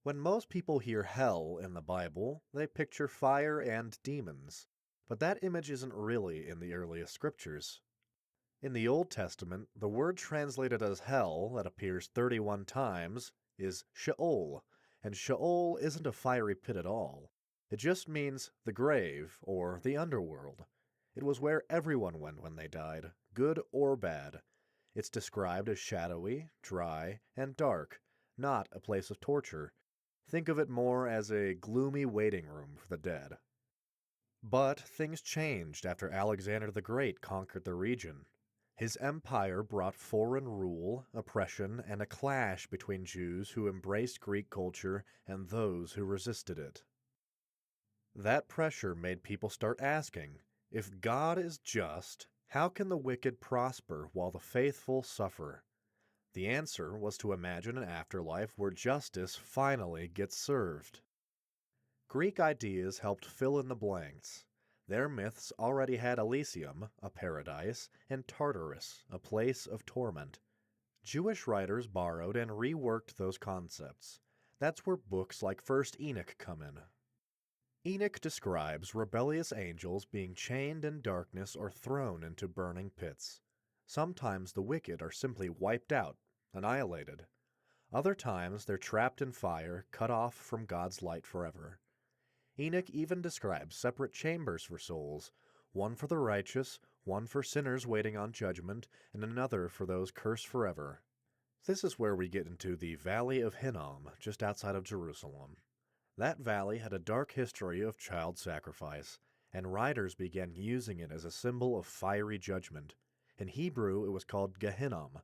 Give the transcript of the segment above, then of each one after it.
When most people hear hell in the Bible, they picture fire and demons. But that image isn't really in the earliest scriptures. In the Old Testament, the word translated as hell that appears 31 times is Sheol, and Sheol isn't a fiery pit at all. It just means the grave or the underworld. It was where everyone went when they died, good or bad. It's described as shadowy, dry, and dark, not a place of torture. Think of it more as a gloomy waiting room for the dead. But things changed after Alexander the Great conquered the region. His empire brought foreign rule, oppression, and a clash between Jews who embraced Greek culture and those who resisted it. That pressure made people start asking, if God is just, how can the wicked prosper while the faithful suffer? The answer was to imagine an afterlife where justice finally gets served. Greek ideas helped fill in the blanks. Their myths already had Elysium, a paradise, and Tartarus, a place of torment. Jewish writers borrowed and reworked those concepts. That's where books like First Enoch come in. Enoch describes rebellious angels being chained in darkness or thrown into burning pits. Sometimes the wicked are simply wiped out, annihilated. Other times they're trapped in fire, cut off from God's light forever. Enoch even describes separate chambers for souls, one for the righteous, one for sinners waiting on judgment, and another for those cursed forever. This is where we get into the Valley of Hinnom, just outside of Jerusalem. That valley had a dark history of child sacrifice, and writers began using it as a symbol of fiery judgment. In Hebrew, it was called Gehinnom,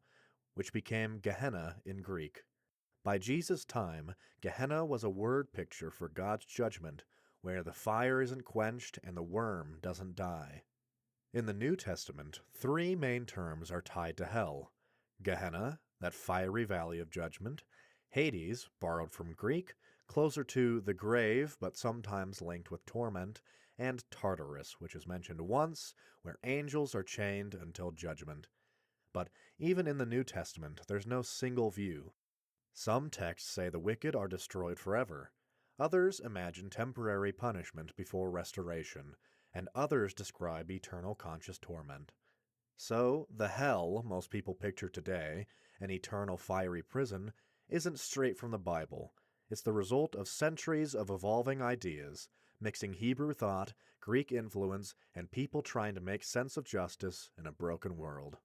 which became Gehenna in Greek. By Jesus' time, Gehenna was a word picture for God's judgment, where the fire isn't quenched and the worm doesn't die. In the New Testament, three main terms are tied to hell: Gehenna, that fiery valley of judgment; Hades, borrowed from Greek, closer to the grave but sometimes linked with torment; and Tartarus, which is mentioned once, where angels are chained until judgment. But even in the New Testament, there's no single view. Some texts say the wicked are destroyed forever. Others imagine temporary punishment before restoration, and others describe eternal conscious torment. So, the hell most people picture today, an eternal fiery prison, isn't straight from the Bible. It's the result of centuries of evolving ideas, mixing Hebrew thought, Greek influence, and people trying to make sense of justice in a broken world.